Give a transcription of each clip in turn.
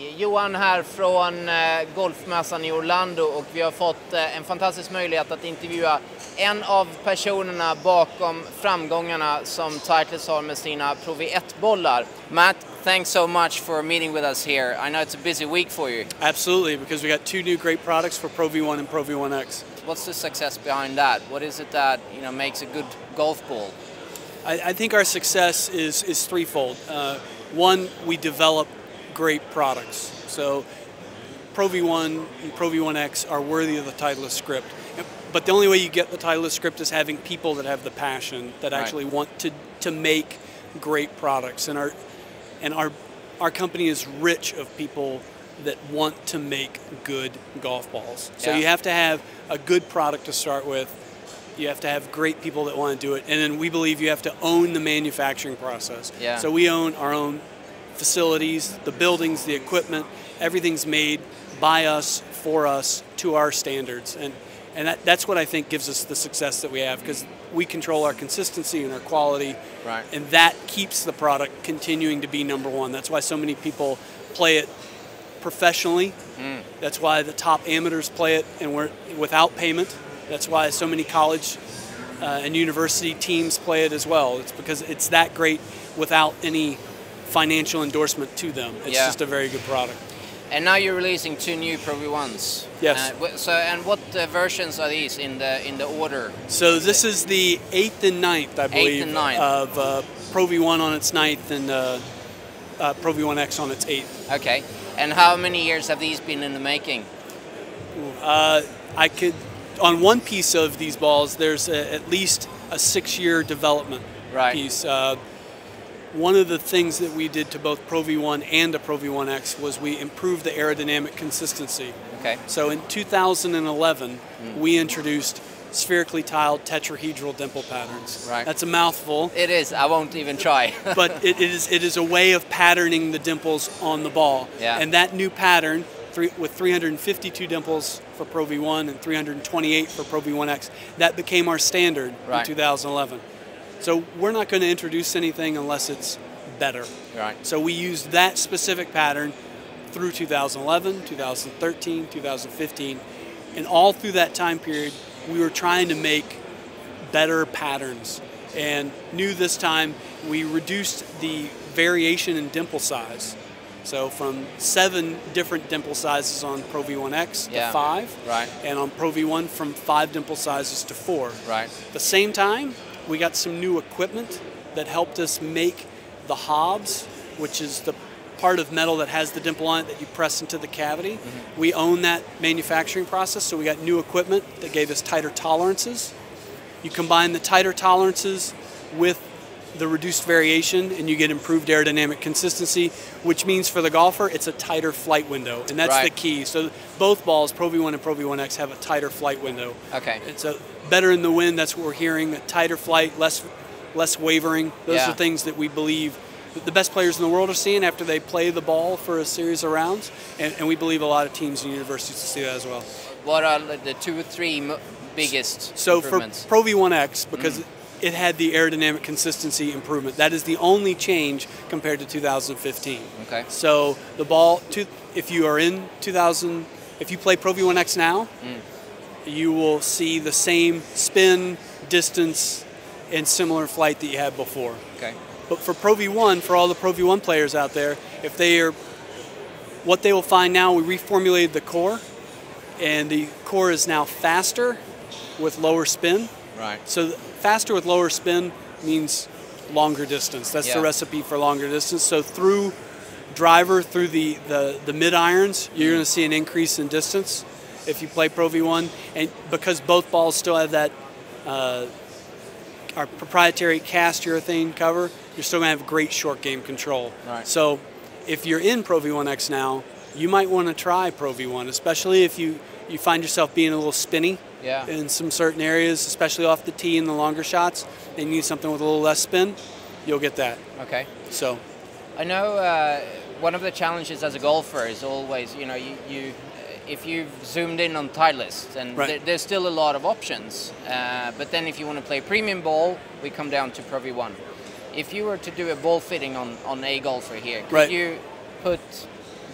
Hej! Johan här från golfmässan i Orlando och vi har fått en fantastisk möjlighet att intervjua en av personerna bakom framgångarna som Titleist har med sina Pro V1-bollar. Matt, thanks so much for meeting with us here. I know it's a busy week for you. Absolutely, because we got two new great products for Pro V1 and Pro V1X. What's the success behind that? What is it that makes a good golf ball? I think our success is threefold. One, we develop great products. So Pro V1 and Pro V1X are worthy of the Titleist script. But the only way you get the Titleist script is having people that have the passion, that actually want to make great products. And our company is rich of people that want to make good golf balls. So you have to have a good product to start with. You have to have great people that want to do it. And then we believe you have to own the manufacturing process. Yeah. So we own our own facilities, the buildings, the equipment. Everything's made by us, for us, to our standards. And that's what I think gives us the success that we have, because we control our consistency and our quality. Right. And that keeps the product continuing to be number one. That's why so many people play it professionally. That's why the top amateurs play it and we're without payment. That's why so many college and university teams play it as well. It's because it's that great without any financial endorsement to them. It's just a very good product. And now you're releasing two new Pro V1s. Yes. And what versions are these in the order? So this is the 8th and 9th, I believe, 8th and 9th. Of Pro V1 on its 9th and Pro V1X on its 8th. Okay. And how many years have these been in the making? On one piece of these balls, there's at least a 6-year development piece. One of the things that we did to both Pro V1 and the Pro V1X was we improved the aerodynamic consistency. Okay. So in 2011, we introduced spherically tiled tetrahedral dimple patterns. Right. That's a mouthful. It is. I won't even try. But it is a way of patterning the dimples on the ball. Yeah. And that new pattern, with 352 dimples for Pro V1 and 328 for Pro V1X, that became our standard in 2011. So we're not going to introduce anything unless it's better. Right. So we used that specific pattern through 2011, 2013, 2015, and all through that time period, we were trying to make better patterns. And new this time, we reduced the variation in dimple size. So from 7 different dimple sizes on Pro V1X to 5, and on Pro V1 from 5 dimple sizes to 4. Right. At the same time, we got some new equipment that helped us make the Hogge, which is the part of metal that has the dimple on it that you press into the cavity. We own that manufacturing process, so we got new equipment that gave us tighter tolerances. You combine the tighter tolerances with the reduced variation and you get improved aerodynamic consistency, which means for the golfer it's a tighter flight window, and that's the key. So both balls, Pro V1 and Pro V1X, have a tighter flight window. Okay. It's better in the wind, that's what we're hearing, a tighter flight, less wavering. Those are things that we believe that the best players in the world are seeing after they play the ball for a series of rounds, and we believe a lot of teams and universities see that as well. What are the 2 or 3 biggest improvements? For Pro V1X, because it had the aerodynamic consistency improvement. That is the only change compared to 2015. Okay. So the ball, if you play Pro V1X now, you will see the same spin, distance, and similar flight that you had before. Okay. But for Pro V1, for all the Pro V1 players out there, what they will find now, we reformulated the core, and the core is now faster with lower spin. Right. So faster with lower spin means longer distance. That's the recipe for longer distance. So through driver, through the mid irons, you're going to see an increase in distance if you play Pro V1, and because both balls still have that our proprietary cast urethane cover, you're still going to have great short game control. Right. So if you're in Pro V1X now, you might want to try Pro V1, especially if you find yourself being a little spinny in some certain areas, especially off the tee in the longer shots, and you need something with a little less spin, you'll get that. Okay. So I know one of the challenges as a golfer is always, if you've zoomed in on Titleist, and there's still a lot of options, but then if you want to play premium ball, we come down to Pro V1. If you were to do a ball fitting on a golfer here, could you put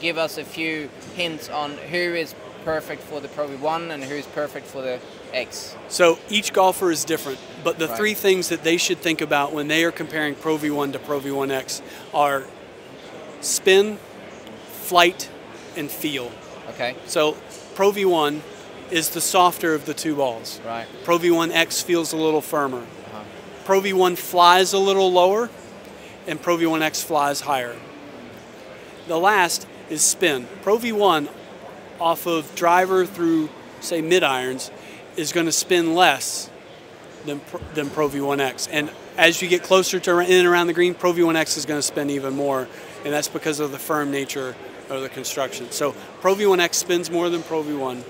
give us a few hints on who is perfect for the Pro V1 and who is perfect for the X? So each golfer is different, but the three things that they should think about when they are comparing Pro V1 to Pro V1X are spin, flight, and feel. Okay. So Pro V1 is the softer of the two balls. Right. Pro V1X feels a little firmer. Pro V1 flies a little lower, and Pro V1X flies higher. The last is spin. Pro V1 off of driver through, say, mid-irons is going to spin less than Pro V1X. And as you get closer to in and around the green, Pro V1X is going to spin even more, and that's because of the firm nature of the construction. So Pro V1X spins more than Pro V1.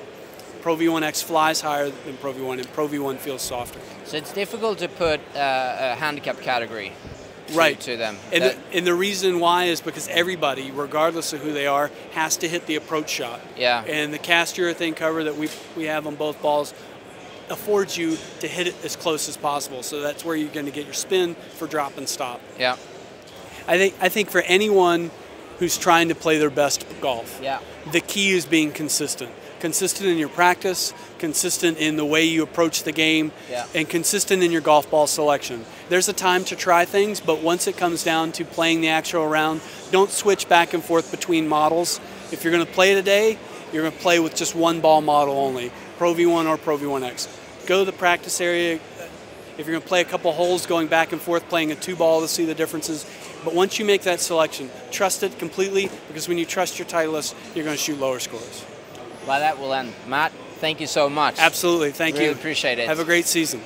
Pro V1X flies higher than Pro V1, and Pro V1 feels softer. So it's difficult to put a handicap category to them. And the reason why is because everybody, regardless of who they are, has to hit the approach shot. Yeah. And the cast urethane cover that we have on both balls affords you to hit it as close as possible. So that's where you're going to get your spin for drop and stop. Yeah. I think for anyone who's trying to play their best golf, yeah, the key is being consistent. Consistent in your practice, consistent in the way you approach the game, and consistent in your golf ball selection. There's a time to try things, but once it comes down to playing the actual round, don't switch back and forth between models. If you're going to play today, you're going to play with just one ball model only, Pro V1 or Pro V1X. Go to the practice area. If you're going to play a couple holes going back and forth, playing a two ball to see the differences. But once you make that selection, trust it completely, because when you trust your Titleist, you're going to shoot lower scores. Well, that will end. Matt, thank you so much. Absolutely. Thank you. Really appreciate it. Have a great season.